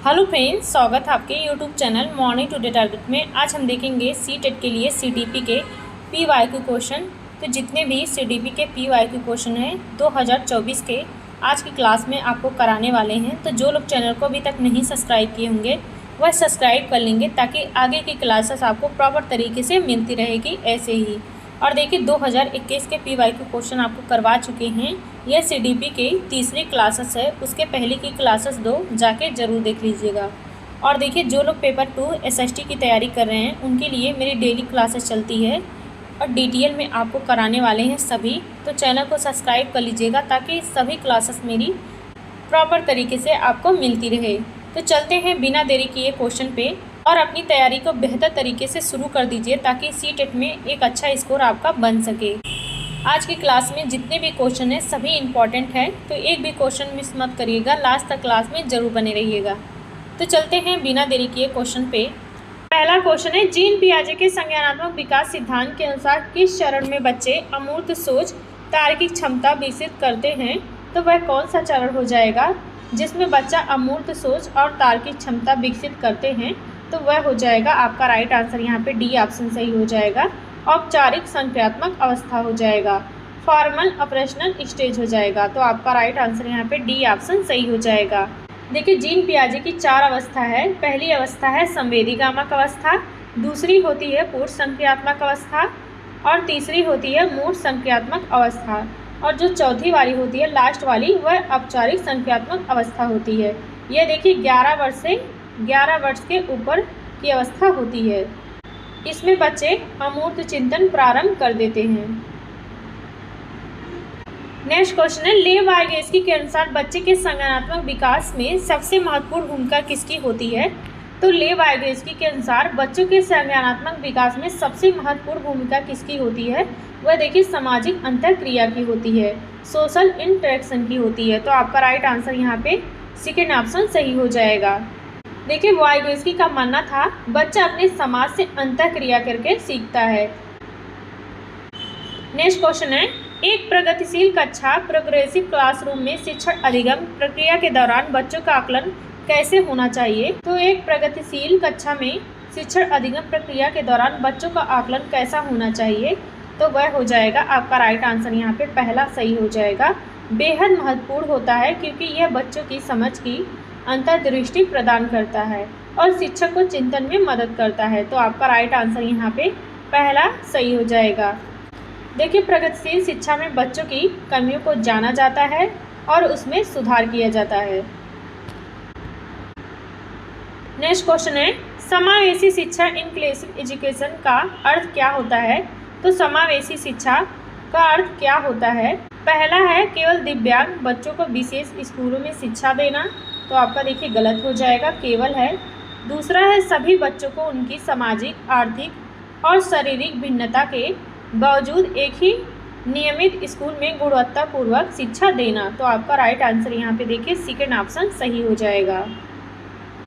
Hello friends, स्वागत है आपके YouTube channel morning today target में। आज हम देखेंगे सीटेट के लिए सीडीपी के पीवाईक्यू क्वेश्चन। तो जितने भी सीडीपी के पीवाईक्यू क्वेश्चन हैं 2024 के आज की क्लास में आपको कराने वाले हैं। तो जो लोग चैनल को अभी तक नहीं सब्सक्राइब किए होंगे वह सब्सक्राइब कर लेंगे ताकि आगे की क्लासेस आपको प्रॉपर तरीके से मिलती रहेगी ऐसे ही। और देखिए 2021 के पीवाईक्यू क्वेश्चन आपको करवा चुके हैं। यह सीडीपी के तीसरी क्लासेस है, उसके पहले की क्लासेस 2 जाके ज़रूर देख लीजिएगा। और देखिए जो लोग पेपर 2 एसएसटी की तैयारी कर रहे हैं उनके लिए मेरी डेली क्लासेस चलती है और डिटेल में आपको कराने वाले हैं सभी। तो चैनल को सब्सक्राइब कर लीजिएगा ताकि सभी क्लासेस मेरी प्रॉपर तरीके से आपको मिलती रहे। तो चलते हैं बिना देरी किए क्वेश्चन पे और अपनी तैयारी को बेहतर तरीके से शुरू कर दीजिए ताकि सीटेट में एक अच्छा स्कोर आपका बन सके। आज की क्लास में जितने भी क्वेश्चन हैं सभी इम्पॉर्टेंट हैं, तो एक भी क्वेश्चन मिस मत करिएगा, लास्ट तक क्लास में ज़रूर बने रहिएगा। तो चलते हैं बिना देरी किए क्वेश्चन पे। पहला क्वेश्चन है, जीन पियाजे के संज्ञानात्मक विकास सिद्धांत के अनुसार किस चरण में बच्चे अमूर्त सोच तार्किक क्षमता विकसित करते हैं? तो वह कौन सा चरण हो जाएगा जिसमें बच्चा अमूर्त सोच और तार्किक क्षमता विकसित करते हैं? तो वह हो जाएगा आपका राइट आंसर यहाँ पे डी ऑप्शन सही हो जाएगा। औपचारिक संक्रियात्मक अवस्था हो जाएगा, फॉर्मल ऑपरेशनल स्टेज हो जाएगा। तो आपका राइट आंसर यहाँ पे डी ऑप्शन सही हो जाएगा। देखिए जीन पियाजे की 4 अवस्था है। पहली अवस्था है संवेदीगामक अवस्था, दूसरी होती है पूर्व संक्रियात्मक अवस्था और तीसरी होती है मूर्त संक्रियात्मक अवस्था। और जो चौथी वाली होती है लास्ट वाली वह औपचारिक संक्रियात्मक अवस्था होती है। यह देखिए 11 वर्ष से 11 वर्ष के ऊपर की अवस्था होती है। इसमें बच्चे अमूर्त चिंतन प्रारंभ कर देते हैं। नेक्स्ट क्वेश्चन है, लेव वाइगेस्की के अनुसार बच्चे के संज्ञानात्मक विकास में सबसे महत्वपूर्ण भूमिका किसकी होती है? तो लेव वाइगेस्की के अनुसार बच्चों के संज्ञानात्मक विकास में सबसे महत्वपूर्ण भूमिका किसकी होती है? वह देखिए सामाजिक अंतःक्रिया की होती है, सोशल इंटरेक्शन की होती है। तो आपका राइट आंसर यहाँ पे सेकेंड ऑप्शन सही हो जाएगा। देखिए वाइगोस्की का मानना था बच्चा अपने समाज से अंतःक्रिया करके सीखता है। नेक्स्ट क्वेश्चन है, एक प्रगतिशील कक्षा प्रोग्रेसिव क्लासरूम में शिक्षण अधिगम प्रक्रिया के दौरान बच्चों का आकलन कैसे होना चाहिए? तो एक प्रगतिशील कक्षा में शिक्षण अधिगम प्रक्रिया के दौरान बच्चों का आकलन कैसा होना चाहिए? तो वह हो जाएगा आपका राइट आंसर यहाँ पे पहला सही हो जाएगा। बेहद महत्वपूर्ण होता है क्योंकि यह बच्चों की समझ की अंतर्दृष्टि प्रदान करता है और शिक्षक को चिंतन में मदद करता है। तो आपका राइट आंसर यहाँ पे पहला सही हो जाएगा। देखिए प्रगतिशील शिक्षा में बच्चों की कमियों को जाना जाता है और उसमें सुधार किया जाता है। नेक्स्ट क्वेश्चन है, समावेशी शिक्षा इंक्लूसिव एजुकेशन का अर्थ क्या होता है? तो समावेशी शिक्षा का अर्थ क्या होता है? पहला है केवल दिव्यांग बच्चों को विशेष स्कूलों में शिक्षा देना। तो आपका देखिए गलत हो जाएगा, केवल है। दूसरा है सभी बच्चों को उनकी सामाजिक, आर्थिक और शारीरिक भिन्नता के बावजूद एक ही नियमित स्कूल में गुणवत्तापूर्वक शिक्षा देना। तो आपका राइट आंसर यहाँ पे देखिए सेकेंड ऑप्शन सही हो जाएगा।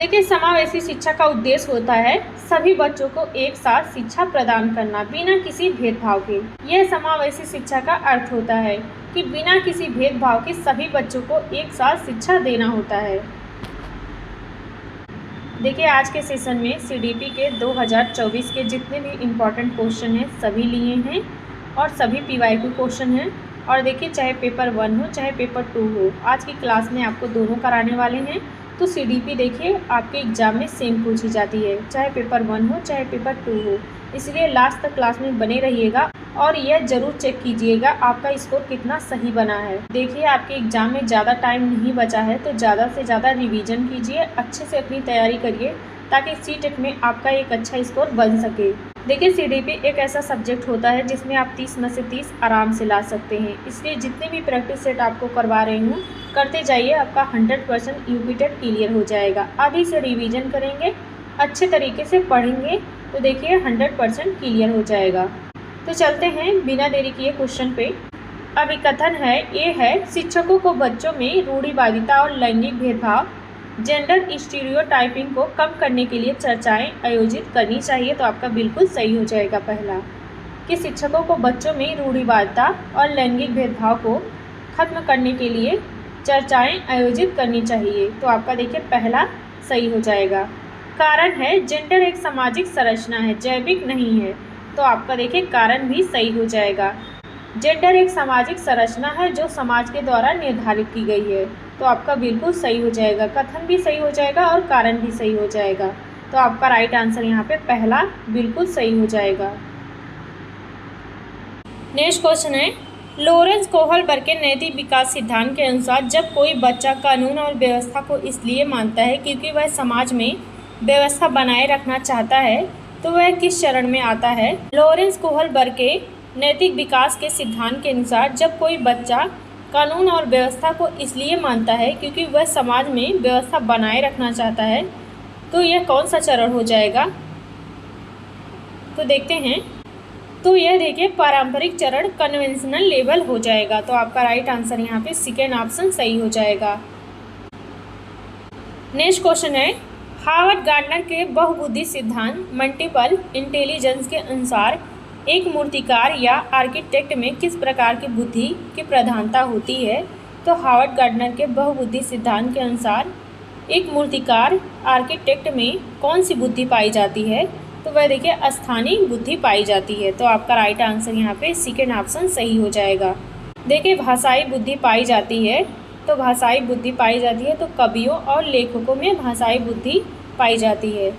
देखिए समावेशी शिक्षा का उद्देश्य होता है सभी बच्चों को एक साथ शिक्षा प्रदान करना बिना किसी भेदभाव के। यह समावेशी शिक्षा का अर्थ होता है कि बिना किसी भेदभाव के सभी बच्चों को एक साथ शिक्षा देना होता है। देखिए आज के सेशन में सीडीपी के 2024 के जितने भी इम्पॉर्टेंट क्वेश्चन हैं सभी लिए हैं और सभी पीवाईक्यू क्वेश्चन हैं। और देखिए चाहे पेपर 1 हो चाहे पेपर 2 हो, आज की क्लास में आपको दोनों कराने वाले हैं। तो सीडीपी देखिए आपके एग्ज़ाम में सेम पूछी जाती है, चाहे पेपर 1 हो चाहे पेपर 2 हो। इसलिए लास्ट तक क्लास में बने रहिएगा और यह ज़रूर चेक कीजिएगा आपका स्कोर कितना सही बना है। देखिए आपके एग्ज़ाम में ज़्यादा टाइम नहीं बचा है तो ज़्यादा से ज़्यादा रिवीजन कीजिए, अच्छे से अपनी तैयारी करिए ताकि सीटेट में आपका एक अच्छा स्कोर बन सके। देखिए सीडीपी एक ऐसा सब्जेक्ट होता है जिसमें आप 30 में से 30 आराम से ला सकते हैं। इसलिए जितने भी प्रैक्टिस सेट आपको करवा रही हूँ करते जाइए, आपका 100% यूपी टेट क्लियर हो जाएगा। अभी से रिवीजन करेंगे, अच्छे तरीके से पढ़ेंगे तो देखिए 100% क्लियर हो जाएगा। तो चलते हैं बिना देरी किए क्वेश्चन पे। अभिकथन है ये है, शिक्षकों को बच्चों में रूढ़िवादिता और लैंगिक भेदभाव जेंडर स्टीरियोटाइपिंग को कम करने के लिए चर्चाएं आयोजित करनी चाहिए। तो आपका बिल्कुल सही हो जाएगा पहला, कि शिक्षकों को बच्चों में रूढ़िवादिता और लैंगिक भेदभाव को खत्म करने के लिए चर्चाएं आयोजित करनी चाहिए। तो आपका देखिए पहला सही हो जाएगा। कारण है जेंडर एक सामाजिक संरचना है, जैविक नहीं है, तो आपका देखिए कारण भी सही हो जाएगा। जेंडर एक सामाजिक संरचना है जो समाज के द्वारा निर्धारित की गई है, तो आपका बिल्कुल सही हो जाएगा। कथन भी सही हो जाएगा और कारण भी सही हो जाएगा, तो आपका राइट आंसर यहाँ पे पहला बिल्कुल सही हो जाएगा। नेक्स्ट क्वेश्चन है, लॉरेंस कोहलबर्ग के नैतिक विकास सिद्धांत के अनुसार जब कोई बच्चा कानून और व्यवस्था को इसलिए मानता है क्योंकि वह समाज में व्यवस्था बनाए रखना चाहता है, तो वह किस चरण में आता है? लॉरेंस कोहलबर्ग के नैतिक विकास के सिद्धांत के अनुसार जब कोई बच्चा कानून और व्यवस्था को इसलिए मानता है क्योंकि वह समाज में व्यवस्था बनाए रखना चाहता है, तो यह कौन सा चरण हो जाएगा? तो देखते हैं। तो यह देखिए पारंपरिक चरण, कन्वेंशनल लेवल हो जाएगा, तो आपका राइट आंसर यहाँ पे सेकेंड ऑप्शन सही हो जाएगा। नेक्स्ट क्वेश्चन है, हार्वर्ड गार्डनर के बहुबुद्धि सिद्धांत मल्टीपल इंटेलिजेंस के अनुसार एक मूर्तिकार या आर्किटेक्ट में किस प्रकार की बुद्धि की प्रधानता होती है? तो हार्वर्ड गार्डनर के बहुबुद्धि सिद्धांत के अनुसार एक मूर्तिकार आर्किटेक्ट में कौन सी बुद्धि पाई जाती है? तो वह देखिए स्थानीय बुद्धि पाई जाती है, तो आपका राइट आंसर यहाँ पे सेकेंड ऑप्शन सही हो जाएगा। देखिए भाषाई बुद्धि पाई जाती है, तो भाषाई बुद्धि पाई जाती है तो कवियों और लेखकों में भाषाई बुद्धि पाई जाती है,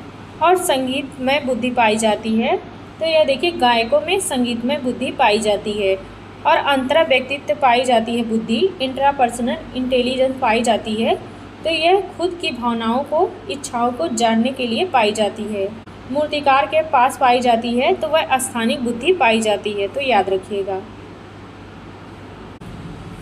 और संगीतमय बुद्धि पाई जाती है, तो यह देखिए गायकों में संगीतमय बुद्धि पाई जाती है, और अंतरा व्यक्तित्व पाई जाती है बुद्धि, इंट्रापर्सनल इंटेलिजेंस पाई जाती है, तो यह खुद की भावनाओं को, इच्छाओं को जानने के लिए पाई जाती है। मूर्तिकार के पास पाई जाती है तो वह स्थानीय बुद्धि पाई जाती है, तो याद रखिएगा।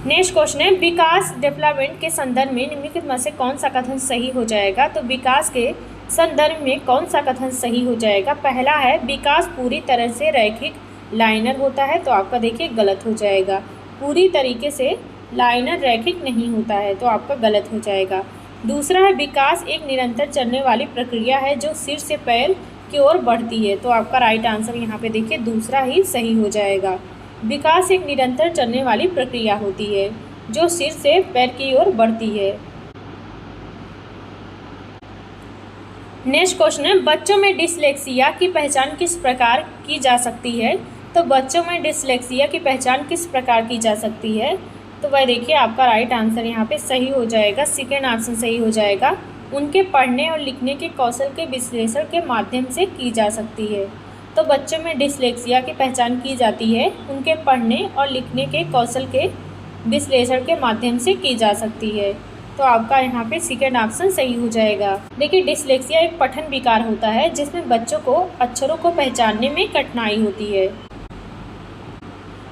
नेक्स्ट क्वेश्चन है, विकास डेवलपमेंट के संदर्भ में निम्नलिखित में से कौन सा कथन सही हो जाएगा? तो विकास के संदर्भ में कौन सा कथन सही हो जाएगा? पहला है विकास पूरी तरह से रैखिक लाइनर होता है, तो आपका देखिए गलत हो जाएगा। पूरी तरीके से लाइनर रैखिक नहीं होता है, तो आपका गलत हो जाएगा। दूसरा है विकास एक निरंतर चलने वाली प्रक्रिया है जो सिर से पैर की ओर बढ़ती है, तो आपका राइट आंसर यहाँ पे देखिए दूसरा ही सही हो जाएगा। विकास एक निरंतर चलने वाली प्रक्रिया होती है जो सिर से पैर की ओर बढ़ती है। नेक्स्ट क्वेश्चन है, बच्चों में डिसलेक्सिया की पहचान किस प्रकार की जा सकती है? तो बच्चों में डिसलेक्सिया की पहचान किस प्रकार की जा सकती है? तो वह देखिए आपका राइट आंसर यहाँ पे सही हो जाएगा, सेकेंड ऑप्शन सही हो जाएगा। उनके पढ़ने और लिखने के कौशल के विश्लेषण के माध्यम से की जा सकती है। तो बच्चों में डिसलेक्सिया की पहचान की जाती है उनके पढ़ने और लिखने के कौशल के विश्लेषण के माध्यम से की जा सकती है, तो आपका यहाँ पे सेकेंड ऑप्शन सही हो जाएगा। देखिए डिसलेक्सिया एक पठन विकार होता है जिसमें बच्चों को अक्षरों को पहचानने में कठिनाई होती है।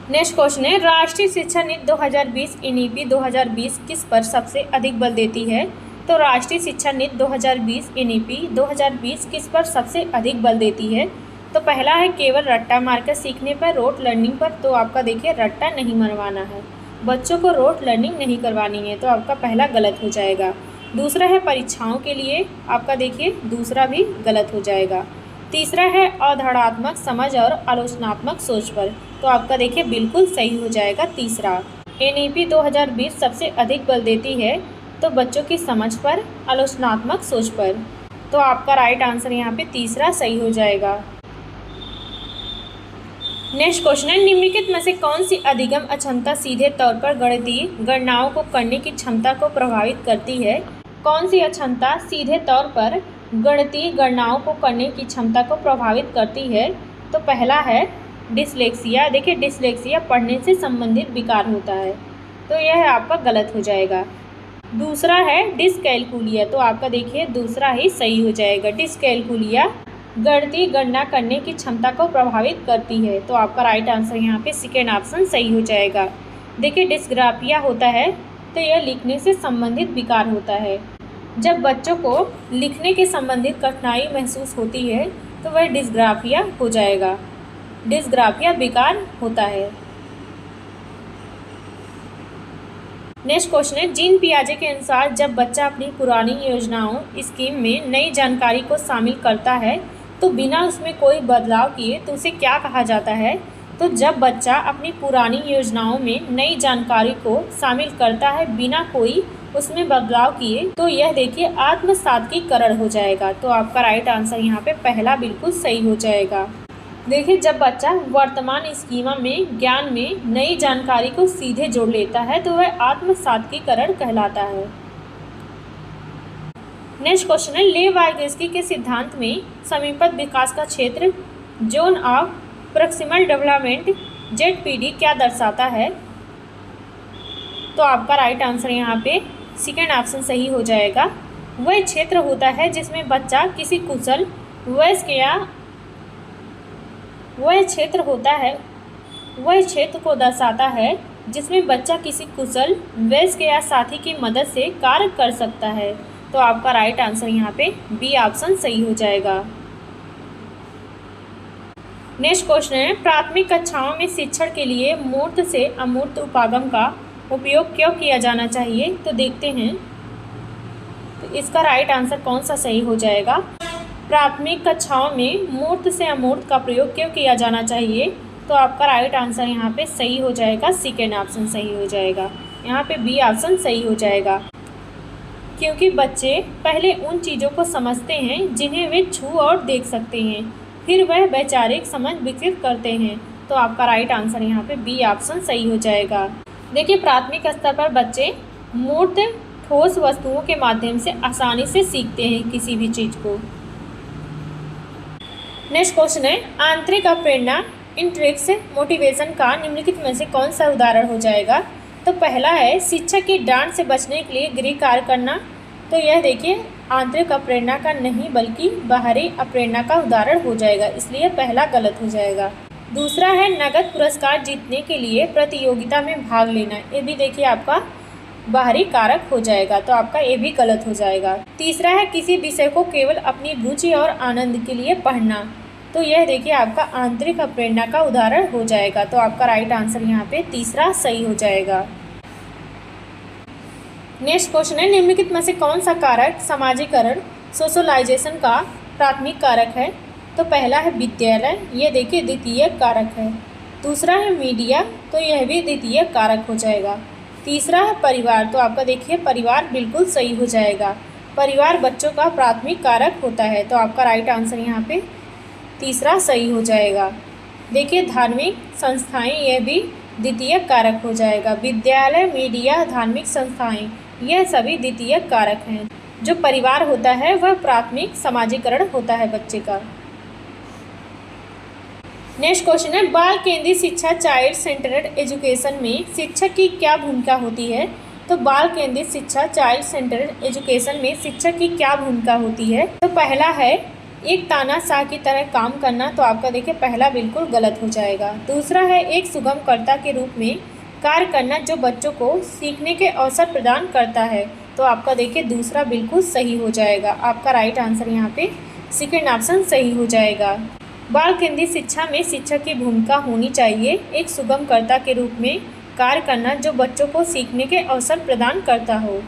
नेक्स्ट क्वेश्चन है, राष्ट्रीय शिक्षा नीति 2020 NEP 2020 किस पर सबसे अधिक बल देती है? तो राष्ट्रीय शिक्षा नीति 2020 NEP 2020 किस पर सबसे अधिक बल देती है? तो पहला है केवल रट्टा मारकर सीखने पर, रोट लर्निंग पर, तो आपका देखिए रट्टा नहीं मरवाना है, बच्चों को रोट लर्निंग नहीं करवानी है, तो आपका पहला गलत हो जाएगा। दूसरा है परीक्षाओं के लिए, आपका देखिए दूसरा भी गलत हो जाएगा। तीसरा है अवधारणात्मक समझ और आलोचनात्मक सोच पर, तो आपका देखिए बिल्कुल सही हो जाएगा तीसरा। NEP 2020 सबसे अधिक बल देती है तो बच्चों की समझ पर, आलोचनात्मक सोच पर, तो आपका राइट आंसर यहाँ पे तीसरा सही हो जाएगा। नेक्स्ट क्वेश्चन है, निम्नलिखित में से कौन सी अधिगम अक्षमता सीधे तौर पर गणितीय गणनाओं को करने की क्षमता को प्रभावित करती है? कौन सी अक्षमता सीधे तौर पर गणितीय गणनाओं को करने की क्षमता को प्रभावित करती है? तो पहला है डिसलेक्सिया। देखिए डिसलेक्सिया पढ़ने से संबंधित विकार होता है, तो यह आपका गलत हो जाएगा। दूसरा है डिसकैलकुलिया, तो आपका देखिए दूसरा ही सही हो जाएगा। डिसकैलकुलिया गणितीय गणना करने की क्षमता को प्रभावित करती है, तो आपका राइट आंसर यहाँ पे सेकेंड ऑप्शन सही हो जाएगा। देखिए डिस्ग्राफिया होता है तो यह लिखने से संबंधित विकार होता है। जब बच्चों को लिखने के संबंधित कठिनाई महसूस होती है तो वह डिस्ग्राफिया हो जाएगा। डिस्ग्राफिया विकार होता है। नेक्स्ट क्वेश्चन है, जीन पियाजे के अनुसार जब बच्चा अपनी पुरानी योजनाओं स्कीम में नई जानकारी को शामिल करता है तो बिना उसमें कोई बदलाव किए तो उसे क्या कहा जाता है? तो जब बच्चा अपनी पुरानी योजनाओं में नई जानकारी को शामिल करता है बिना कोई उसमें बदलाव किए तो यह देखिए आत्मसात्कीकरण हो जाएगा। तो आपका राइट आंसर यहाँ पे पहला बिल्कुल सही हो जाएगा। देखिए जब बच्चा वर्तमान स्कीमा में ज्ञान में नई जानकारी को सीधे जोड़ लेता है तो वह आत्मसात्कीकरण कहलाता है। नेक्स्ट क्वेश्चन है, लेव वाइगोत्स्की के सिद्धांत में समीपस्थ विकास का क्षेत्र zone of proximal development ZPD क्या दर्शाता है? तो आपका राइट आंसर यहाँ पे सेकेंड ऑप्शन सही हो जाएगा। वह क्षेत्र होता है जिसमें बच्चा किसी कुशल वयस्क या वह क्षेत्र को दर्शाता है जिसमें बच्चा किसी कुशल वयस्क या साथी की मदद से कार्य कर सकता है। तो आपका राइट आंसर यहाँ पे बी ऑप्शन सही हो जाएगा। नेक्स्ट क्वेश्चन है, प्राथमिक कक्षाओं में शिक्षण के लिए मूर्त से अमूर्त उपागम का उपयोग क्यों किया जाना चाहिए? तो देखते हैं तो इसका राइट आंसर कौन सा सही हो जाएगा। प्राथमिक कक्षाओं में मूर्त से अमूर्त का प्रयोग क्यों किया जाना चाहिए? तो आपका राइट आंसर यहाँ पे सही हो जाएगा, सेकेंड ऑप्शन सही हो जाएगा। यहाँ पे बी ऑप्शन सही हो जाएगा, क्योंकि बच्चे पहले उन चीज़ों को समझते हैं जिन्हें वे छू और देख सकते हैं, फिर वह वैचारिक समझ विकसित करते हैं। तो आपका राइट आंसर यहाँ पे बी ऑप्शन सही हो जाएगा। देखिए प्राथमिक स्तर पर बच्चे मूर्त ठोस वस्तुओं के माध्यम से आसानी से सीखते हैं किसी भी चीज़ को। नेक्स्ट क्वेश्चन है, आंतरिक प्रेरणा इंट्रिक्स मोटिवेशन का निम्नलिखित में से कौन सा उदाहरण हो जाएगा? तो पहला है शिक्षक की डांट से बचने के लिए गृह कार्य करना। तो यह देखिए आंतरिक अप्रेरणा का नहीं बल्कि बाहरी अप्रेरणा का उदाहरण हो जाएगा, इसलिए पहला गलत हो जाएगा। दूसरा है नगद पुरस्कार जीतने के लिए प्रतियोगिता में भाग लेना। ये भी देखिए आपका बाहरी कारक हो जाएगा, तो आपका ये भी गलत हो जाएगा। तीसरा है किसी विषय को केवल अपनी रुचि और आनंद के लिए पढ़ना। तो यह देखिए आपका आंतरिक प्रेरणा का उदाहरण हो जाएगा। तो आपका राइट आंसर यहाँ पे तीसरा सही हो जाएगा। नेक्स्ट क्वेश्चन है, निम्नलिखित में से कौन सा कारक सामाजिकरण सोशलाइजेशन का प्राथमिक कारक है? तो पहला है विद्यालय, ये देखिए द्वितीय कारक है। दूसरा है मीडिया, तो यह भी द्वितीय कारक हो जाएगा। तीसरा है परिवार, तो आपका देखिए परिवार बिल्कुल सही हो जाएगा। परिवार बच्चों का प्राथमिक कारक होता है, तो आपका राइट आंसर यहाँ पे तीसरा सही हो जाएगा। देखिए धार्मिक संस्थाएं, यह भी द्वितीय कारक हो जाएगा। विद्यालय, मीडिया, धार्मिक संस्थाएं, यह सभी द्वितीय कारक हैं। जो परिवार होता है वह प्राथमिक सामाजिकरण होता है बच्चे का। नेक्स्ट क्वेश्चन है, बाल केंद्रित शिक्षा चाइल्ड सेंटर्ड एजुकेशन में शिक्षक की क्या भूमिका होती है? तो बाल केंद्रित शिक्षा चाइल्ड सेंटर्ड एजुकेशन में शिक्षक की क्या भूमिका होती है? तो पहला है एक तानाशाह की तरह काम करना। तो आपका देखिए पहला बिल्कुल गलत हो जाएगा। दूसरा है एक सुगमकर्ता के रूप में कार्य करना जो बच्चों को सीखने के अवसर प्रदान करता है। तो आपका देखिए दूसरा बिल्कुल सही हो जाएगा। आपका राइट आंसर यहाँ पे सेकेंड ऑप्शन सही हो जाएगा। बाल केंद्रित शिक्षा में शिक्षक की भूमिका होनी चाहिए एक सुगमकर्ता के रूप में कार्य करना जो बच्चों को सीखने के अवसर प्रदान करता हो।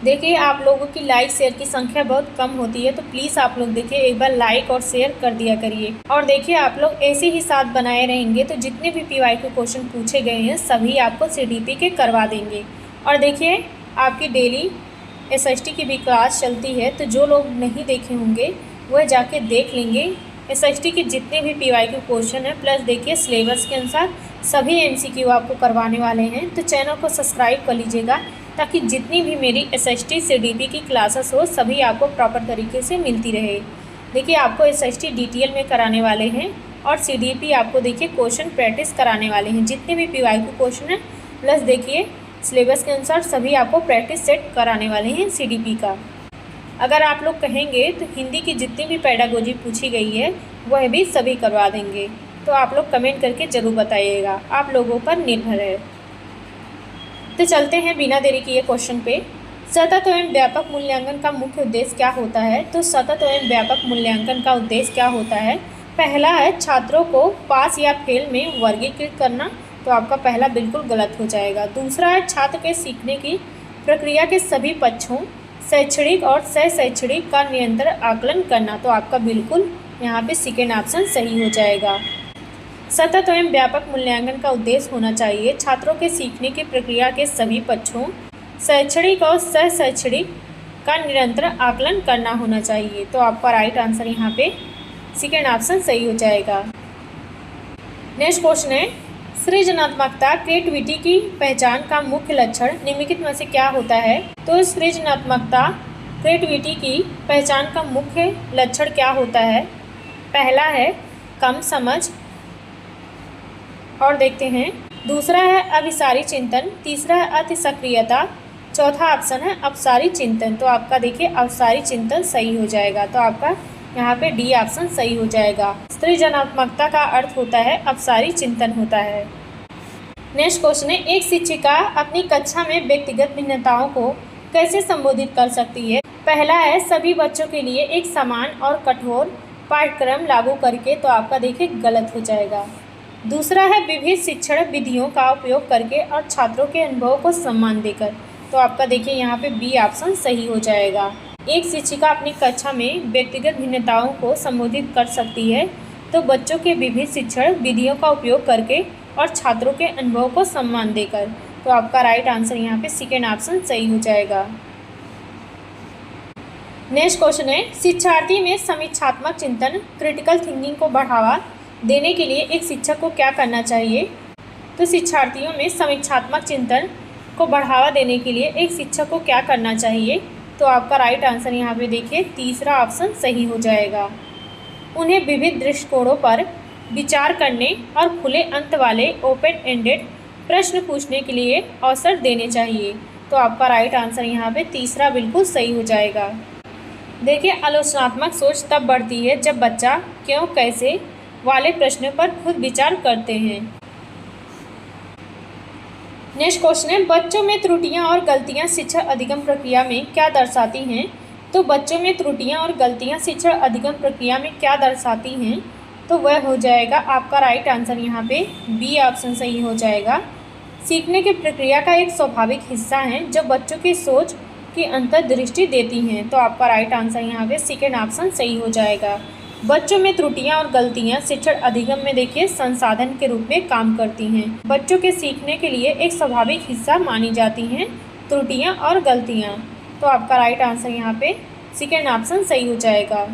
देखिए आप लोगों की लाइक शेयर की संख्या बहुत कम होती है, तो प्लीज़ आप लोग देखिए एक बार लाइक और शेयर कर दिया करिए। और देखिए आप लोग ऐसे ही साथ बनाए रहेंगे तो जितने भी PYQ क्वेश्चन पूछे गए हैं सभी आपको CDP के करवा देंगे। और देखिए आपकी डेली SST की भी क्लास चलती है, तो जो लोग नहीं देखे होंगे वह जाके देख लेंगे। SST के जितने भी PYQ क्वेश्चन हैं प्लस देखिए सिलेबस के अनुसार सभी MCQ आपको करवाने वाले हैं। तो चैनल को सब्सक्राइब कर लीजिएगा ताकि जितनी भी मेरी SST CDP की क्लासेस हो सभी आपको प्रॉपर तरीके से मिलती रहे। देखिए आपको SST डिटेल में कराने वाले हैं और CDP आपको देखिए क्वेश्चन प्रैक्टिस कराने वाले हैं। जितने भी PYQ क्वेश्चन हैं प्लस देखिए सिलेबस के अनुसार सभी आपको प्रैक्टिस सेट कराने वाले हैं CDP का। अगर आप लोग कहेंगे तो हिंदी की जितनी भी पेडागोजी पूछी गई है वह भी सभी करवा देंगे। तो आप लोग कमेंट करके ज़रूर बताइएगा, आप लोगों पर निर्भर है। तो चलते हैं बिना देरी किए क्वेश्चन पे। सतत एवं व्यापक मूल्यांकन का मुख्य उद्देश्य क्या होता है? तो सतत एवं व्यापक मूल्यांकन का उद्देश्य क्या होता है? पहला है छात्रों को पास या फेल में वर्गीकृत करना। तो आपका पहला बिल्कुल गलत हो जाएगा। दूसरा है छात्र के सीखने की प्रक्रिया के सभी पक्षों शैक्षणिक और शैक्षणिक का निरंतर आकलन करना। तो आपका बिल्कुल यहाँ पे सेकेंड ऑप्शन सही हो जाएगा। सतत एवं व्यापक मूल्यांकन का उद्देश्य होना चाहिए। छात्रों के सीखने की प्रक्रिया के सभी पक्षों, शैक्षणिक और सह शैक्षणिक का निरंतर आकलन करना होना चाहिए। तो आपका राइट आंसर यहाँ पे सेकेंड ऑप्शन सही हो जाएगा। नेक्स्ट क्वेश्चन है, सृजनात्मकता क्रिएटिविटी की पहचान का मुख्य लक्षण निम्नलिखित में से क्या होता है? तो सृजनात्मकता क्रिएटिविटी की पहचान का मुख्य लक्षण क्या होता है? पहला है कम समझ, और देखते हैं दूसरा है अभिसारी चिंतन, तीसरा है अति सक्रियता, चौथा ऑप्शन है अपसारी चिंतन। तो आपका देखिए अपसारी चिंतन सही हो जाएगा। तो आपका यहाँ पे डी ऑप्शन सही हो जाएगा। सृजनात्मकता का अर्थ होता है अपसारी चिंतन होता है। नेक्स्ट क्वेश्चन है, एक शिक्षिका अपनी कक्षा में व्यक्तिगत भिन्नताओं को कैसे संबोधित कर सकती है? पहला है सभी बच्चों के लिए एक समान और कठोर पाठ्यक्रम लागू करके। तो आपका देखिए गलत हो जाएगा। दूसरा है विविध शिक्षण विधियों का उपयोग करके और छात्रों के अनुभवों को सम्मान देकर। तो आपका देखिए यहाँ पे बी ऑप्शन सही हो जाएगा। एक शिक्षिका अपनी कक्षा में व्यक्तिगत भिन्नताओं को संबोधित कर सकती है तो बच्चों के विविध शिक्षण विधियों का उपयोग करके और छात्रों के अनुभव को सम्मान देकर। तो आपका राइट आंसर यहाँ पे सेकेंड ऑप्शन सही हो जाएगा। नेक्स्ट क्वेश्चन है, शिक्षार्थी में समीक्षात्मक चिंतन क्रिटिकल थिंकिंग को बढ़ावा देने के लिए एक शिक्षक को क्या करना चाहिए? तो शिक्षार्थियों में समीक्षात्मक चिंतन को बढ़ावा देने के लिए एक शिक्षक को क्या करना चाहिए? तो आपका राइट आंसर यहाँ पे देखिए तीसरा ऑप्शन सही हो जाएगा। उन्हें विविध दृष्टिकोणों पर विचार करने और खुले अंत वाले ओपन एंडेड प्रश्न पूछने के लिए अवसर देने चाहिए। तो आपका राइट आंसर यहाँ पे तीसरा बिल्कुल सही हो जाएगा। देखिए आलोचनात्मक सोच तब बढ़ती है जब बच्चा क्यों कैसे वाले प्रश्नों पर खुद विचार करते हैं। नेक्स्ट क्वेश्चन है, बच्चों में त्रुटियां और गलतियां शिक्षण अधिगम प्रक्रिया में क्या दर्शाती हैं? तो बच्चों में त्रुटियां और गलतियां शिक्षण अधिगम प्रक्रिया में क्या दर्शाती हैं? तो वह हो जाएगा आपका राइट आंसर यहाँ पे बी ऑप्शन सही हो जाएगा। सीखने की प्रक्रिया का एक स्वाभाविक हिस्सा है जो बच्चों की सोच की अंतर्दृष्टि देती हैं। तो आपका राइट आंसर यहाँ पे सेकेंड ऑप्शन सही हो जाएगा। बच्चों में त्रुटियां और गलतियां शिक्षण अधिगम में देखिए संसाधन के रूप में काम करती हैं। बच्चों के सीखने के लिए एक स्वाभाविक हिस्सा मानी जाती हैं त्रुटियां और गलतियां। तो आपका राइट आंसर यहाँ पे सेकेंड ऑप्शन सही हो जाएगा।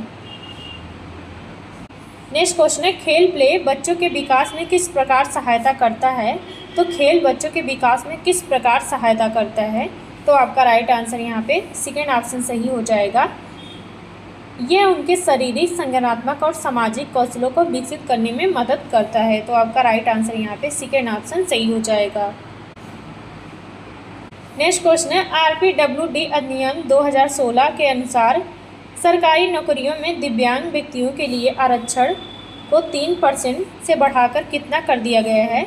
नेक्स्ट क्वेश्चन है, खेल प्ले बच्चों के विकास में किस प्रकार सहायता करता है? तो खेल बच्चों के विकास में किस प्रकार सहायता करता है? तो आपका राइट आंसर यहाँ पे सेकेंड ऑप्शन सही हो जाएगा। यह उनके शारीरिक, संज्ञानात्मक और सामाजिक कौशलों को विकसित करने में मदद करता है। तो आपका राइट आंसर यहाँ पे सेकेंड ऑप्शन सही हो जाएगा। नेक्स्ट क्वेश्चन है, RPWD अधिनियम 2016 के अनुसार सरकारी नौकरियों में दिव्यांग व्यक्तियों के लिए आरक्षण को 3% से बढ़ाकर कितना कर दिया गया है?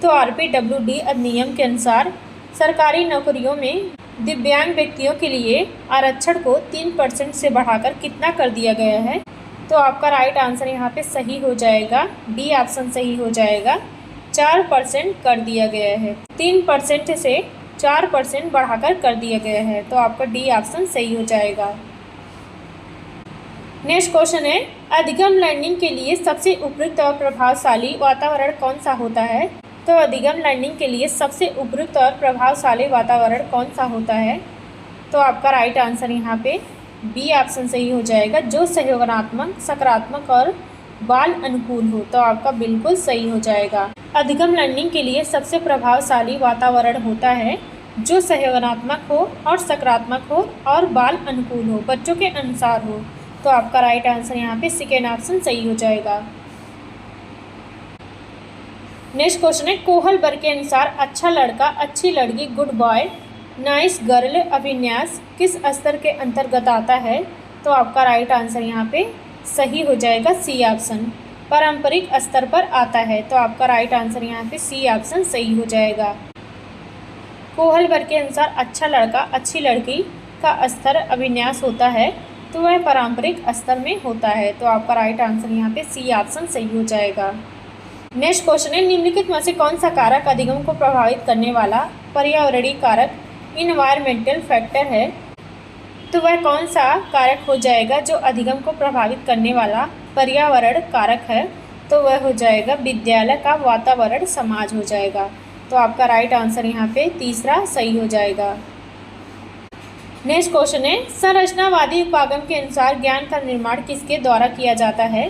तो RPWD अधिनियम के अनुसार सरकारी नौकरियों में दिव्यांग व्यक्तियों के लिए आरक्षण को 3% से बढ़ाकर कितना कर दिया गया है? तो आपका राइट आंसर यहाँ पे सही हो जाएगा। डी ऑप्शन सही हो जाएगा। 4% कर दिया गया है। 3% से 4% बढ़ाकर कर दिया गया है। तो आपका डी ऑप्शन सही हो जाएगा। नेक्स्ट क्वेश्चन है, अधिगम लर्निंग के लिए सबसे उपयुक्त और प्रभावशाली वातावरण कौन सा होता है? तो अधिगम लर्निंग के लिए सबसे उपयुक्त और प्रभावशाली वातावरण कौन सा होता है? तो आपका राइट आंसर यहाँ पे बी ऑप्शन सही हो जाएगा, जो सहयोगात्मक, सकारात्मक और बाल अनुकूल हो। तो आपका बिल्कुल सही हो जाएगा। अधिगम लर्निंग के लिए सबसे प्रभावशाली वातावरण होता है जो सहयोगात्मक हो और सकारात्मक हो और बाल अनुकूल हो, बच्चों के अनुसार हो। तो आपका राइट आंसर यहाँ पे सेकेंड ऑप्शन सही हो जाएगा। नेक्स्ट क्वेश्चन है, कोहल वर्ग के अनुसार अच्छा लड़का, अच्छी लड़की, गुड बॉय, नाइस गर्ल अभिन्यास किस स्तर के अंतर्गत आता है? तो आपका राइट आंसर यहाँ पे सही हो जाएगा, सी ऑप्शन, पारंपरिक स्तर पर आता है। तो आपका राइट आंसर यहाँ पे सी ऑप्शन सही हो जाएगा। कोहल वर्ग के अनुसार अच्छा लड़का, अच्छी लड़की का स्तर अभिन्यास होता है तो वह पारंपरिक स्तर में होता है। तो आपका राइट आंसर यहाँ पे सी ऑप्शन सही हो जाएगा। नेक्स्ट क्वेश्चन है, निम्नलिखित में से कौन सा कारक अधिगम को प्रभावित करने वाला पर्यावरणीय कारक इन्वायरमेंटल फैक्टर है? तो वह कौन सा कारक हो जाएगा जो अधिगम को प्रभावित करने वाला पर्यावरण कारक है? तो वह हो जाएगा विद्यालय का वातावरण समाज हो जाएगा। तो आपका राइट आंसर यहाँ पे तीसरा सही हो जाएगा। नेक्स्ट क्वेश्चन है, संरचनावादी उपागम के अनुसार ज्ञान का निर्माण किसके द्वारा किया जाता है?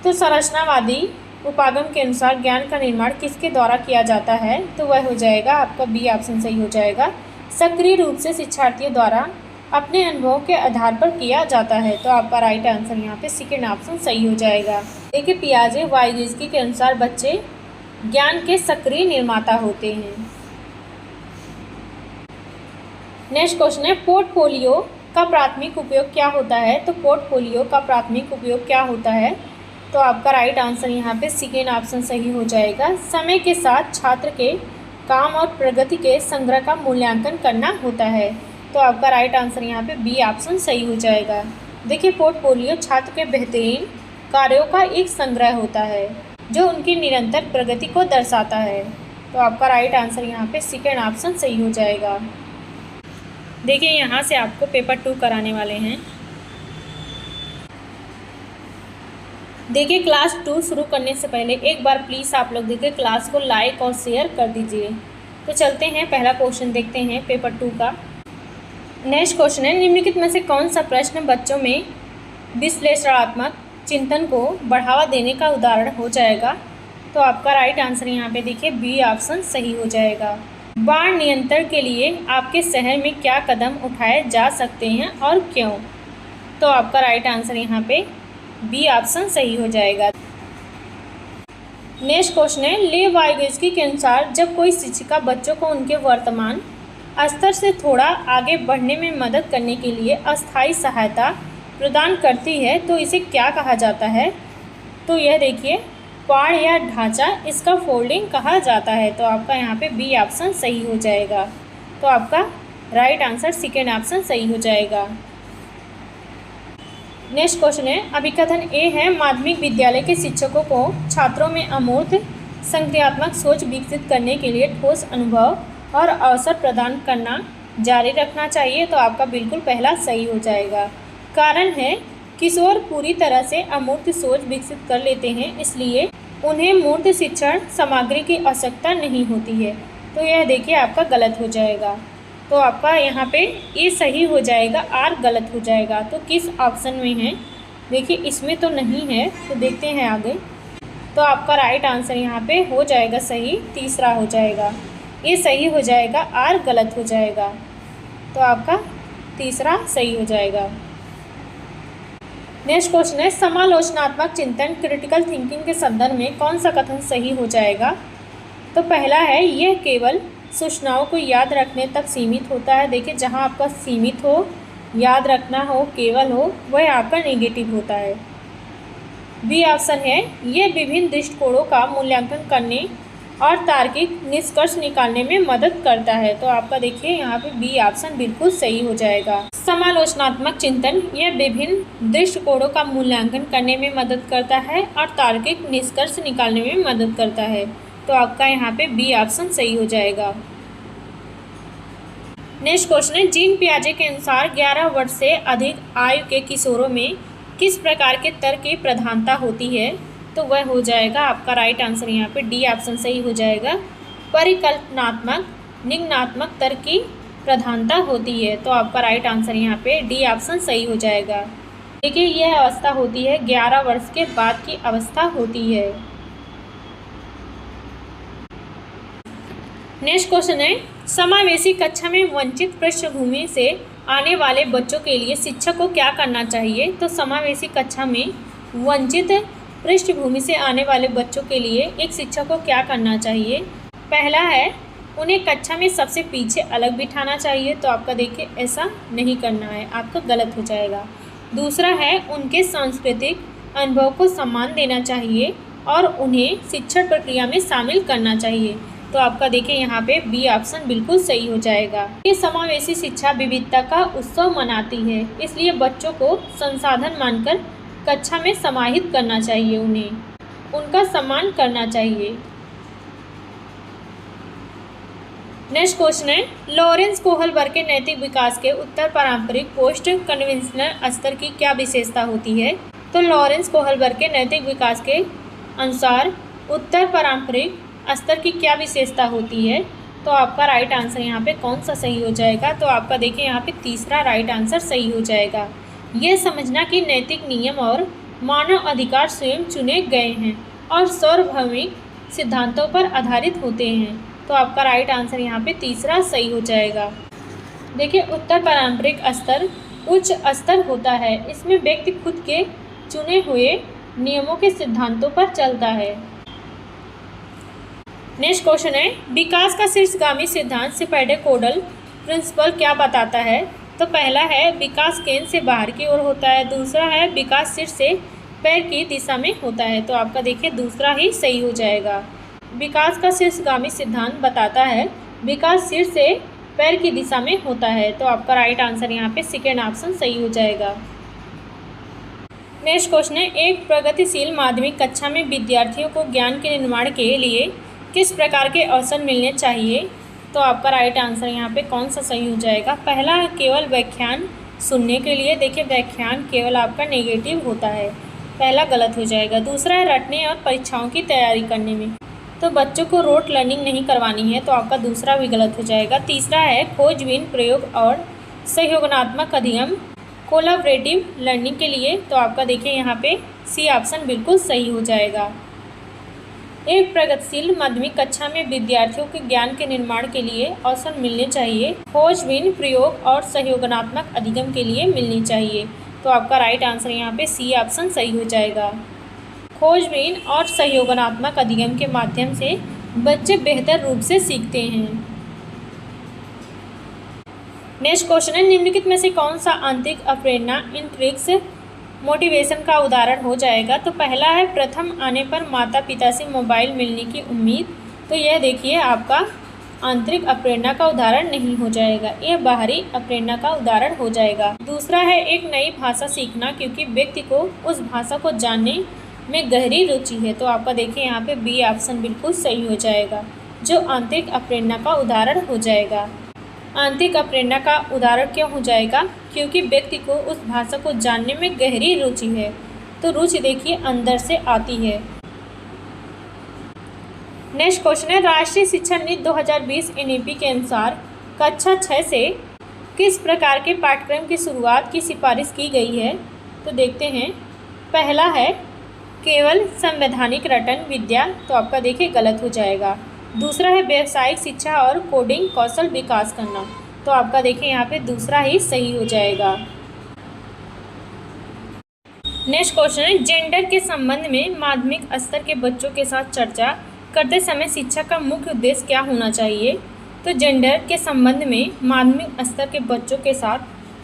तो संरचनावादी उपागम के अनुसार ज्ञान का निर्माण किसके द्वारा किया जाता है? तो वह हो जाएगा आपका बी ऑप्शन सही हो जाएगा, सक्रिय रूप से शिक्षार्थियों द्वारा अपने अनुभव के आधार पर किया जाता है। तो आपका राइट आंसर यहाँ पे सेकेंड ऑप्शन सही हो जाएगा। देखिए पियाजे वाइजेस्की के अनुसार बच्चे ज्ञान के सक्रिय निर्माता होते हैं। नेक्स्ट क्वेश्चन है, पोर्टफोलियो का प्राथमिक उपयोग क्या होता है? तो पोर्टफोलियो का प्राथमिक उपयोग क्या होता है? तो आपका राइट आंसर यहाँ पे सेकेंड ऑप्शन सही हो जाएगा, समय के साथ छात्र के काम और प्रगति के संग्रह का मूल्यांकन करना होता है। तो आपका राइट आंसर यहाँ पे बी ऑप्शन सही हो जाएगा। देखिए पोर्टफोलियो छात्र के बेहतरीन कार्यों का एक संग्रह होता है जो उनकी निरंतर प्रगति को दर्शाता है। तो आपका राइट आंसर यहाँ पे सेकेंड ऑप्शन सही हो जाएगा। देखिए यहाँ से आपको पेपर 2 कराने वाले हैं। देखिए क्लास 2 शुरू करने से पहले एक बार प्लीज़ आप लोग देखिए क्लास को लाइक और शेयर कर दीजिए। तो चलते हैं पहला क्वेश्चन देखते हैं पेपर 2 का। नेक्स्ट क्वेश्चन है, निम्नलिखित में से कौन सा प्रश्न बच्चों में विश्लेषणात्मक चिंतन को बढ़ावा देने का उदाहरण हो जाएगा? तो आपका राइट आंसर यहाँ पे देखिए बी ऑप्शन सही हो जाएगा। बाढ़ नियंत्रण के लिए आपके शहर में क्या कदम उठाए जा सकते हैं और क्यों? तो आपका राइट आंसर यहाँ पे बी ऑप्शन सही हो जाएगा। नेक्स्ट क्वेश्चन है, ले वाइगोस्की के अनुसार जब कोई शिक्षिका बच्चों को उनके वर्तमान स्तर से थोड़ा आगे बढ़ने में मदद करने के लिए अस्थायी सहायता प्रदान करती है तो इसे क्या कहा जाता है? तो यह देखिए पाड़ या ढांचा, इसका फोल्डिंग कहा जाता है। तो आपका यहाँ पे बी ऑप्शन सही हो जाएगा। तो आपका राइट आंसर सेकेंड ऑप्शन सही हो जाएगा। नेक्स्ट क्वेश्चन है, अभिकथन ए है, माध्यमिक विद्यालय के शिक्षकों को छात्रों में अमूर्त संक्रियात्मक सोच विकसित करने के लिए ठोस अनुभव और अवसर प्रदान करना जारी रखना चाहिए। तो आपका बिल्कुल पहला सही हो जाएगा। कारण है किशोर पूरी तरह से अमूर्त सोच विकसित कर लेते हैं, इसलिए उन्हें मूर्त शिक्षण सामग्री की आवश्यकता नहीं होती है। तो यह देखिए आपका गलत हो जाएगा। तो आपका यहाँ पे ए सही हो जाएगा, आर गलत हो जाएगा। तो किस ऑप्शन में है? देखिए इसमें तो नहीं है, तो देखते हैं आगे। तो आपका राइट आंसर यहाँ पे हो जाएगा सही, तीसरा हो जाएगा। ए सही हो जाएगा, आर गलत हो जाएगा। तो आपका तीसरा सही हो जाएगा। नेक्स्ट क्वेश्चन है, समालोचनात्मक चिंतन क्रिटिकल थिंकिंग के संदर्भ में कौन सा कथन सही हो जाएगा? तो पहला है, यह केवल सूचनाओं को याद रखने तक सीमित होता है। देखिए जहाँ आपका सीमित हो, याद रखना हो, केवल हो, वह आपका नेगेटिव होता है। बी ऑप्शन है, यह विभिन्न दृष्टिकोणों का मूल्यांकन करने और तार्किक निष्कर्ष निकालने में मदद करता है। तो आपका देखिए यहाँ पे बी ऑप्शन बिल्कुल सही हो जाएगा। समालोचनात्मक चिंतन यह विभिन्न दृष्टिकोणों का मूल्यांकन करने में मदद करता है और तार्किक निष्कर्ष निकालने में मदद करता है। तो आपका यहाँ पे बी ऑप्शन सही हो जाएगा। नेक्स्ट क्वेश्चन है, जीन पियाजे के अनुसार 11 वर्ष से अधिक आयु के किशोरों में किस प्रकार के तर्क की प्रधानता होती है? तो वह हो जाएगा आपका राइट आंसर यहाँ पे डी ऑप्शन सही हो जाएगा। परिकल्पनात्मक निम्नात्मक तर्क की प्रधानता होती है। तो आपका राइट आंसर यहाँ पे डी ऑप्शन सही हो जाएगा। देखिए यह अवस्था होती है 11 वर्ष के बाद की अवस्था होती है। नेक्स्ट क्वेश्चन है, समावेशी कक्षा में वंचित पृष्ठभूमि से आने वाले बच्चों के लिए शिक्षक को क्या करना चाहिए? तो समावेशी कक्षा में वंचित पृष्ठभूमि से आने वाले बच्चों के लिए एक शिक्षक को क्या करना चाहिए? पहला है, उन्हें कक्षा में सबसे पीछे अलग बिठाना चाहिए। तो आपका देखिए ऐसा नहीं करना है, आपका गलत हो जाएगा। दूसरा है, उनके सांस्कृतिक अनुभव को सम्मान देना चाहिए और उन्हें शिक्षण प्रक्रिया में शामिल करना चाहिए। तो आपका देखिए यहाँ पे बी ऑप्शन बिल्कुल सही हो जाएगा। ये समावेशी शिक्षा विविधता का उत्सव मनाती है, इसलिए बच्चों को संसाधन मानकर कक्षा में समाहित करना चाहिए, उन्हें उनका सम्मान करना चाहिए। नेक्स्ट क्वेश्चन है, लॉरेंस कोहलबर्ग के नैतिक विकास के उत्तर पारंपरिक पोस्ट कन्वेंशनल स्तर की क्या विशेषता होती है? तो लॉरेंस कोहलबर्ग के नैतिक विकास के अनुसार उत्तर पारंपरिक स्तर की क्या विशेषता होती है? तो आपका राइट आंसर यहाँ पे कौन सा सही हो जाएगा? तो आपका देखिए यहाँ पे तीसरा राइट आंसर सही हो जाएगा। यह समझना कि नैतिक नियम और मानव अधिकार स्वयं चुने गए हैं और सार्वभौमिक सिद्धांतों पर आधारित होते हैं। तो आपका राइट आंसर यहाँ पे तीसरा सही हो जाएगा। देखिए, उत्तर पारंपरिक स्तर उच्च स्तर होता है। इसमें व्यक्ति खुद के चुने हुए नियमों के सिद्धांतों पर चलता है। नेक्स्ट क्वेश्चन है, विकास का शीर्षगामी सिद्धांत सिपेडे-कोडल प्रिंसिपल क्या बताता है? तो पहला है विकास केंद्र से बाहर की ओर होता है, दूसरा है विकास शीर्ष से पैर की दिशा में होता है। तो आपका देखिए दूसरा ही सही हो जाएगा। विकास का शीर्षगामी सिद्धांत बताता है विकास शीर्ष से पैर की दिशा में होता है। तो आपका राइट आंसर यहाँ पे सेकेंड ऑप्शन सही हो जाएगा। नेक्स्ट क्वेश्चन है, एक प्रगतिशील माध्यमिक कक्षा में विद्यार्थियों को ज्ञान के निर्माण के लिए किस प्रकार के अवसर मिलने चाहिए? तो आपका राइट आंसर यहाँ पे कौन सा सही हो जाएगा? पहला है केवल व्याख्यान सुनने के लिए। देखिए, व्याख्यान केवल आपका नेगेटिव होता है, पहला गलत हो जाएगा। दूसरा है रटने और परीक्षाओं की तैयारी करने में, तो बच्चों को रोट लर्निंग नहीं करवानी है, तो आपका दूसरा भी गलत हो जाएगा। तीसरा है खोजबीन प्रयोग और सहयोगात्मक अध्ययन कोलैबोरेटिव लर्निंग के लिए, तो आपका देखिए यहाँ पे सी ऑप्शन बिल्कुल सही हो जाएगा। एक प्रगतिशील माध्यमिक कक्षा में विद्यार्थियों के ज्ञान के निर्माण के लिए अवसर मिलने चाहिए, खोजबीन प्रयोग और सहयोगात्मक अध्ययन के लिए मिलनी चाहिए। तो आपका राइट आंसर यहाँ पे सी ऑप्शन सही हो जाएगा। खोजबीन और सहयोगात्मक अध्ययन के माध्यम से बच्चे बेहतर रूप से सीखते हैं। नेक्स्ट क्वेश्चन है, निम्नलिखित में से कौन सा आंतरिक अप्रेरणा इंट्रिक्स मोटिवेशन का उदाहरण हो जाएगा? तो पहला है प्रथम आने पर माता पिता से मोबाइल मिलने की उम्मीद, तो यह देखिए आपका आंतरिक अप्रेरणा का उदाहरण नहीं हो जाएगा, यह बाहरी अप्रेरणा का उदाहरण हो जाएगा। दूसरा है एक नई भाषा सीखना, क्योंकि व्यक्ति को उस भाषा को जानने में गहरी रुचि है। तो आपका देखिए यहाँ पे बी ऑप्शन बिल्कुल सही हो जाएगा, जो आंतरिक अप्रेरणा का उदाहरण हो जाएगा। आंतरिक अप्रेरणा का उदाहरण क्यों हो जाएगा? क्योंकि व्यक्ति को उस भाषा को जानने में गहरी रुचि है, तो रुचि देखिए अंदर से आती है। नेक्स्ट क्वेश्चन है, राष्ट्रीय शिक्षा नीति 2020 NEP के अनुसार कक्षा 6 से किस प्रकार के पाठ्यक्रम की शुरुआत की सिफारिश की गई है? तो देखते हैं। पहला है केवल संवैधानिक रटन विद्या, तो आपका देखिए गलत हो जाएगा। दूसरा है व्यावसायिक शिक्षा और कोडिंग कौशल विकास करना, तो आपका देखिए यहाँ पे दूसरा ही सही हो जाएगा। नेक्स्ट क्वेश्चन है, जेंडर के संबंध में माध्यमिक स्तर के बच्चों के साथ चर्चा करते समय शिक्षक का मुख्य उद्देश्य क्या होना चाहिए? तो जेंडर के संबंध में माध्यमिक स्तर के बच्चों के साथ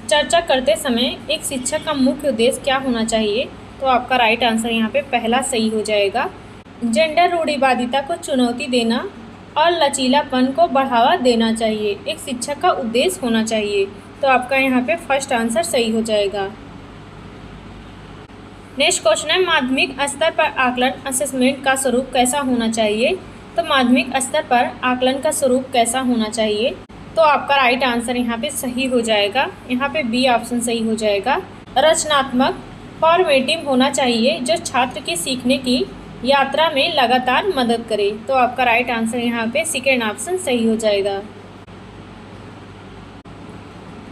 चर्चा करते समय एक शिक्षक का मुख्य उद्देश्य क्या होना चाहिए? तो आपका राइट आंसर यहाँ पे पहला सही हो जाएगा। जेंडर रूढ़िवादिता को चुनौती देना और लचीलापन को बढ़ावा देना चाहिए, एक शिक्षक का उद्देश्य होना चाहिए। तो आपका यहाँ पे फर्स्ट आंसर सही हो जाएगा। नेक्स्ट क्वेश्चन है, माध्यमिक स्तर पर आकलन असेसमेंट का स्वरूप कैसा होना चाहिए? तो माध्यमिक स्तर पर आकलन का स्वरूप कैसा होना चाहिए? तो आपका राइट आंसर यहाँ पे सही हो जाएगा, यहाँ पे बी ऑप्शन सही हो जाएगा। रचनात्मक फॉर्मेटिव होना चाहिए, जो छात्र के सीखने की यात्रा में लगातार मदद करे। तो आपका राइट आंसर यहाँ पे सेकेंड ऑप्शन सही हो जाएगा।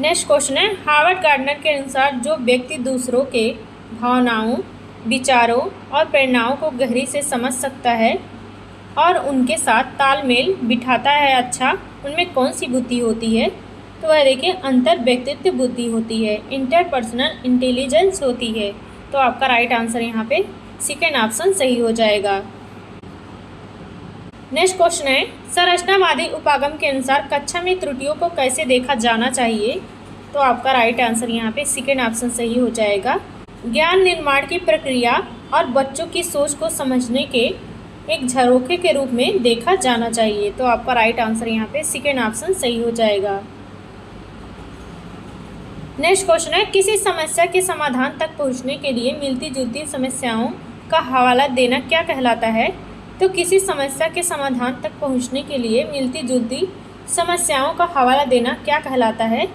नेक्स्ट क्वेश्चन है, हार्वर्ड गार्डनर के अनुसार जो व्यक्ति दूसरों के भावनाओं, विचारों और प्रेरणाओं को गहरी से समझ सकता है और उनके साथ तालमेल बिठाता है, अच्छा उनमें कौन सी बुद्धि होती है? तो वह देखिए अंतर व्यक्तित्व बुद्धि होती है, इंटरपर्सनल इंटेलिजेंस होती है। तो आपका राइट आंसर यहाँ पे सेकेंड ऑप्शन सही हो जाएगा। नेक्स्ट क्वेश्चन है, संरचनावादी उपागम के अनुसार कक्षा में त्रुटियों को कैसे देखा जाना चाहिए? तो आपका राइट आंसर यहाँ पे सेकेंड ऑप्शन सही हो जाएगा। ज्ञान निर्माण की प्रक्रिया और बच्चों की सोच को समझने के एक झरोखे के रूप में देखा जाना चाहिए। तो आपका राइट आंसर यहाँ पे सेकेंड ऑप्शन सही हो जाएगा। नेक्स्ट क्वेश्चन है, किसी समस्या के समाधान तक पहुँचने के लिए मिलती जुलती समस्याओं का हवाला देना क्या कहलाता है? तो किसी समस्या के समाधान तक पहुंचने के लिए मिलती जुलती समस्याओं का हवाला देना क्या कहलाता है?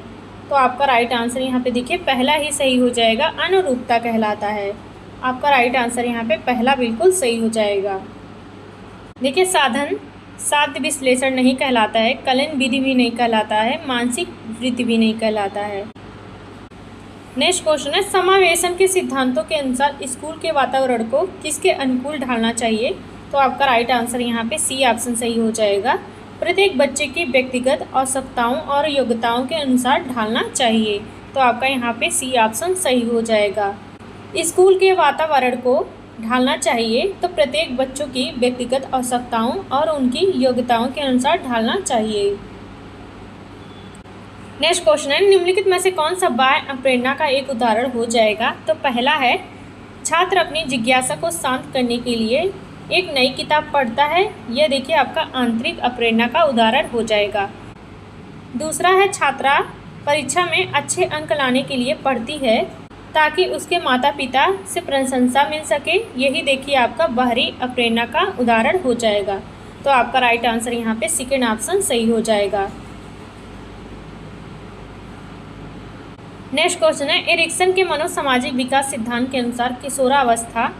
तो आपका राइट आंसर यहाँ पे देखिए पहला ही सही हो जाएगा, अनुरूपता कहलाता है। आपका राइट आंसर यहाँ पे पहला बिल्कुल सही हो जाएगा। देखिए, साधन साध्य विश्लेषण नहीं कहलाता है, कलन विधि भी नहीं कहलाता है, मानसिक वृत्ति भी नहीं कहलाता है। नेक्स्ट क्वेश्चन है, समावेशन के सिद्धांतों के अनुसार स्कूल के वातावरण को किसके अनुकूल ढालना चाहिए? तो आपका राइट आंसर यहाँ पे सी ऑप्शन सही हो जाएगा। प्रत्येक बच्चे की व्यक्तिगत आवश्यकताओं और योग्यताओं के अनुसार ढालना चाहिए। तो आपका यहाँ पे सी ऑप्शन सही हो जाएगा। स्कूल के वातावरण को ढालना चाहिए तो प्रत्येक बच्चों की व्यक्तिगत आवश्यकताओं और उनकी योग्यताओं के अनुसार ढालना चाहिए। नेक्स्ट क्वेश्चन है, निम्नलिखित में से कौन सा बाह्य प्रेरणा का एक उदाहरण हो जाएगा? तो पहला है, छात्र अपनी जिज्ञासा को शांत करने के लिए एक नई किताब पढ़ता है। यह देखिए आपका आंतरिक प्रेरणा का उदाहरण हो जाएगा। दूसरा है, छात्रा परीक्षा में अच्छे अंक लाने के लिए पढ़ती है ताकि उसके माता पिता से प्रशंसा मिल सके। यही देखिए आपका बाहरी प्रेरणा का उदाहरण हो जाएगा। तो आपका राइट आंसर यहाँ पे सेकेंड ऑप्शन सही हो जाएगा। नेक्स्ट क्वेश्चन है, एरिक्सन के मनोसामाजिक विकास सिद्धांत के अनुसार किशोरावस्था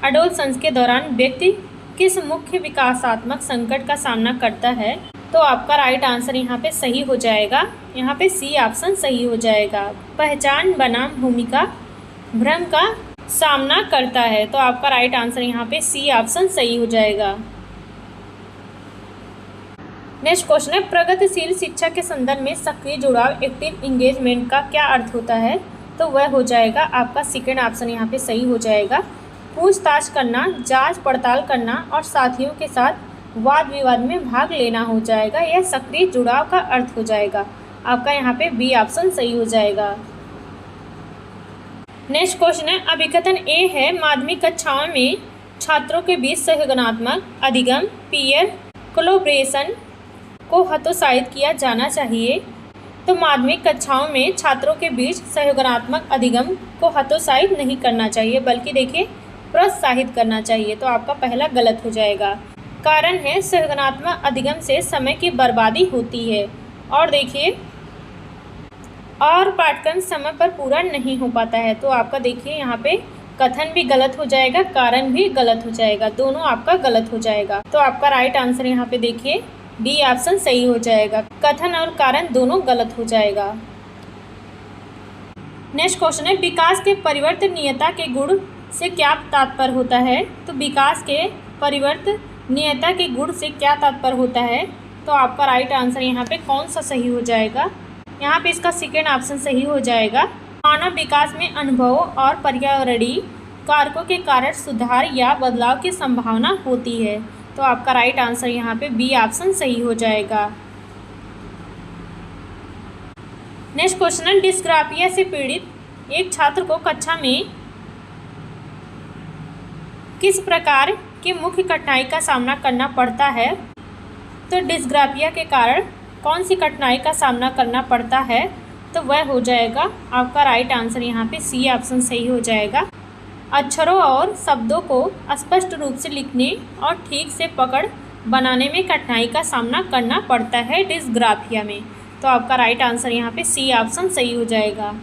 एडोलसेंस के दौरान व्यक्ति किस मुख्य विकासात्मक संकट का सामना करता है? तो आपका राइट आंसर यहाँ पे सही हो जाएगा। यहाँ पे सी ऑप्शन सही हो जाएगा। पहचान बनाम भूमिका भ्रम का सामना करता है। तो आपका राइट आंसर यहाँ पे सी ऑप्शन सही हो जाएगा। नेक्स्ट क्वेश्चन है, प्रगतिशील शिक्षा के संदर्भ में सक्रिय जुड़ाव एक्टिव इंगेजमेंट का क्या अर्थ होता है? तो वह हो जाएगा आपका सेकेंड ऑप्शन यहाँ पे सही हो जाएगा। पूछताछ करना, जांच पड़ताल करना और साथियों के साथ वाद विवाद में भाग लेना हो जाएगा। यह सक्रिय जुड़ाव का अर्थ हो जाएगा। आपका यहाँ पे बी ऑप्शन सही हो जाएगा। नेक्स्ट क्वेश्चन है, अभिकथन ए है, माध्यमिक कक्षाओं में छात्रों के बीच सहयोगात्मक अधिगम पीयर कोलैबोरेशन को हतोत्साहित किया जाना चाहिए। तो माध्यमिक कक्षाओं में छात्रों के बीच सहयोगात्मक अधिगम को हतोत्साहित नहीं करना चाहिए, बल्कि देखिए प्रोत्साहित करना चाहिए। तो आपका पहला गलत हो जाएगा। कारण है, सहयोगात्मक अधिगम से समय की बर्बादी होती है और देखिए और पाठ्यक्रम समय पर पूरा नहीं हो पाता है। तो आपका देखिए यहाँ पे कथन भी गलत हो जाएगा, कारण भी गलत हो जाएगा, दोनों आपका गलत हो जाएगा। तो आपका राइट आंसर यहाँ पे देखिए डी ऑप्शन सही हो जाएगा। कथन और कारण दोनों गलत हो जाएगा। नेक्स्ट क्वेश्चन है, विकास के परिवर्तनीयता के गुण से क्या तात्पर्य होता है? तो विकास के परिवर्तनीयता के गुण से क्या तात्पर्य होता है? तो आपका राइट आंसर यहाँ पे कौन सा सही हो जाएगा? यहाँ पे इसका सेकेंड ऑप्शन सही हो जाएगा। मानव विकास में अनुभवों और पर्यावरणीय कारकों के कारण सुधार या बदलाव की संभावना होती है। तो आपका राइट आंसर यहाँ पे बी ऑप्शन सही हो जाएगा। नेक्स्ट क्वेश्चन है, डिस्ग्राफिया से पीड़ित एक छात्र को कक्षा में किस प्रकार की मुख्य कठिनाई का सामना करना पड़ता है? तो डिस्ग्राफिया के कारण कौन सी कठिनाई का सामना करना पड़ता है? तो वह हो जाएगा आपका राइट आंसर यहाँ पे सी ऑप्शन सही हो जाएगा। अक्षरों और शब्दों को स्पष्ट रूप से लिखने और ठीक से पकड़ बनाने में कठिनाई का सामना करना पड़ता है डिस्ग्राफिया में। तो आपका राइट आंसर यहाँ पे सी ऑप्शन सही हो जाएगा।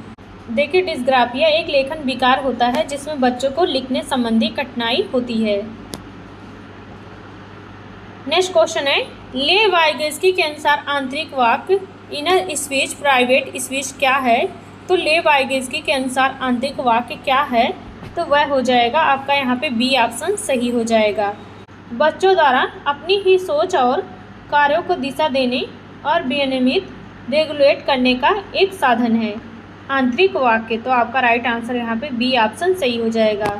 देखिए, डिस्ग्राफिया एक लेखन विकार होता है जिसमें बच्चों को लिखने संबंधी कठिनाई होती है। नेक्स्ट क्वेश्चन है, ले वाइगेस्की के अनुसार आंतरिक वाक्य इनर स्पीच प्राइवेट स्पीच क्या है? तो ले वाइगेस्की के अनुसार आंतरिक वाक्य क्या है? तो वह हो जाएगा आपका यहाँ पे बी ऑप्शन सही हो जाएगा। बच्चों द्वारा अपनी ही सोच और कार्यों को दिशा देने और विनियमित रेगुलेट करने का एक साधन है आंतरिक वाक्य। तो आपका राइट आंसर यहाँ पे बी ऑप्शन सही हो जाएगा।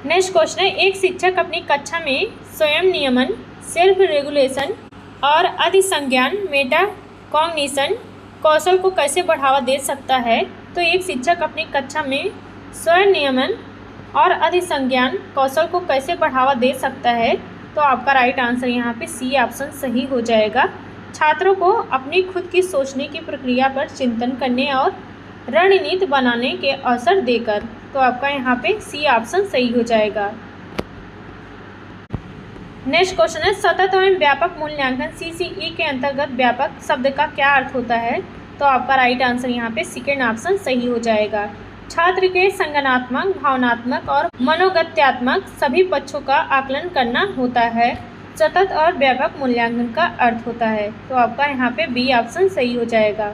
नेक्स्ट क्वेश्चन है, एक शिक्षक अपनी कक्षा में स्वयं नियमन सेल्फ रेगुलेशन और अधिसंज्ञान मेटा कॉग्निशन कौशल को कैसे बढ़ावा दे सकता है? तो एक शिक्षक अपनी कक्षा में स्वयं नियमन और अधिसंज्ञान कौशल को कैसे बढ़ावा दे सकता है? तो आपका राइट आंसर यहाँ पे सी ऑप्शन सही हो जाएगा। छात्रों को अपनी खुद की सोचने की प्रक्रिया पर चिंतन करने और रणनीति बनाने के अवसर देकर। तो आपका यहाँ पे सी ऑप्शन सही हो जाएगा। नेक्स्ट क्वेश्चन है, सतत एवं व्यापक मूल्यांकन सीसीई के अंतर्गत व्यापक शब्द का क्या अर्थ होता है? तो आपका राइट आंसर यहाँ पे सेकेंड ऑप्शन सही हो जाएगा। छात्र के संज्ञानात्मक, भावनात्मक और मनोगत्यात्मक सभी पक्षों का आकलन करना होता है। सतत और व्यापक मूल्यांकन का अर्थ होता है। तो आपका यहाँ पे बी ऑप्शन सही हो जाएगा।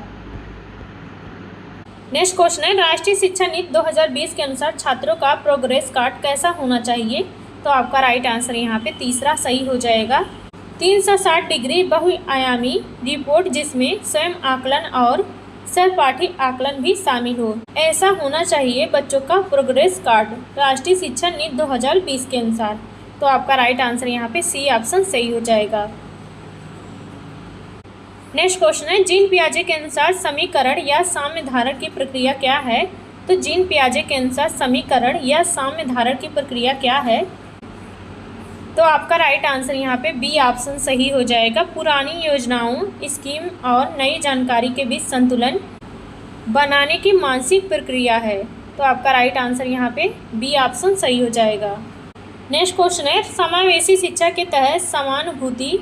नेक्स्ट क्वेश्चन है, राष्ट्रीय शिक्षा नीति 2020 के अनुसार छात्रों का प्रोग्रेस कार्ड कैसा होना चाहिए? तो आपका राइट आंसर यहाँ पे तीसरा सही हो जाएगा। 360 डिग्री बहुआयामी रिपोर्ट जिसमें स्वयं आकलन और सहपाठी आकलन भी शामिल हो, ऐसा होना चाहिए बच्चों का प्रोग्रेस कार्ड राष्ट्रीय शिक्षा नीति 2020 के अनुसार। तो आपका राइट आंसर यहाँ पे सी ऑप्शन सही हो जाएगा। नेक्स्ट क्वेश्चन है, जीन पियाजे के अनुसार समीकरण या साम्य धारण की प्रक्रिया क्या है? तो जीन पियाजे के अनुसार समीकरण या साम्य धारण की प्रक्रिया क्या है? तो आपका राइट आंसर यहाँ पे बी ऑप्शन सही हो जाएगा। पुरानी योजनाओं, स्कीम और नई जानकारी के बीच संतुलन बनाने की मानसिक प्रक्रिया है। तो आपका राइट आंसर यहाँ पे बी ऑप्शन सही हो जाएगा। नेक्स्ट क्वेश्चन है, समावेशी शिक्षा के तहत समानुभूति,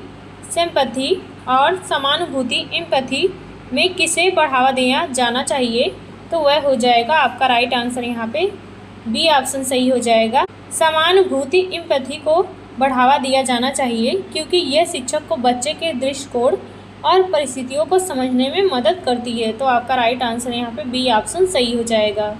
सिंपैथी और समानुभूति एम्पैथी में किसे बढ़ावा दिया जाना चाहिए? तो वह हो जाएगा आपका राइट आंसर यहाँ पे बी ऑप्शन सही हो जाएगा। समानुभूति एम्पैथी को बढ़ावा दिया जाना चाहिए क्योंकि यह शिक्षक को बच्चे के दृष्टिकोण और परिस्थितियों को समझने में मदद करती है। तो आपका राइट आंसर यहाँ पे बी ऑप्शन सही हो जाएगा।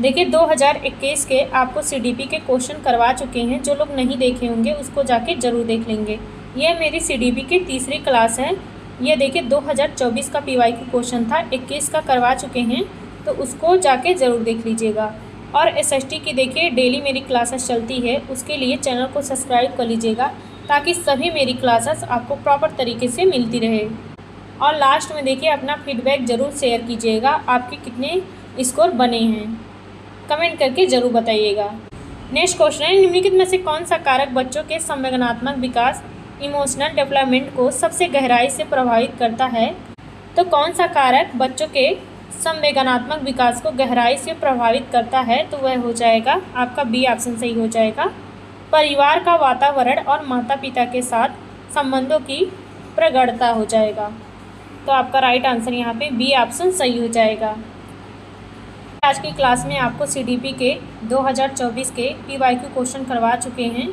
देखिए 2021 के आपको सीडीपी के क्वेश्चन करवा चुके हैं। जो लोग नहीं देखे होंगे उसको जाके ज़रूर देख लेंगे। यह मेरी सीडीपी की तीसरी क्लास है। ये देखिए 2024 का पीवाईक्यू क्वेश्चन था, 21 का करवा चुके हैं, तो उसको जाके ज़रूर देख लीजिएगा। और एसएसटी की देखिए डेली मेरी क्लासेस चलती है, उसके लिए चैनल को सब्सक्राइब कर लीजिएगा ताकि सभी मेरी क्लासेस आपको प्रॉपर तरीके से मिलती रहे। और लास्ट में देखिए अपना फीडबैक ज़रूर शेयर कीजिएगा, आपके कितने स्कोर बने हैं कमेंट करके ज़रूर बताइएगा। नेक्स्ट क्वेश्चन है, निम्नलिखित में से कौन सा कारक बच्चों के संवेदनात्मक विकास, इमोशनल डेवलपमेंट को सबसे गहराई से प्रभावित करता है? तो कौन सा कारक बच्चों के संवेदनात्मक विकास को गहराई से प्रभावित करता है? तो वह हो जाएगा आपका बी ऑप्शन सही हो जाएगा। परिवार का वातावरण और माता पिता के साथ संबंधों की प्रगाढ़ता हो जाएगा। तो आपका राइट आंसर यहाँ पे बी ऑप्शन सही हो जाएगा। आज की क्लास में आपको सीडीपी के 2024 के पीवाईक्यू क्वेश्चन करवा चुके हैं।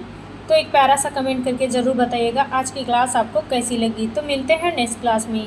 तो एक प्यारा सा कमेंट करके ज़रूर बताइएगा आज की क्लास आपको कैसी लगी। तो मिलते हैं नेक्स्ट क्लास में।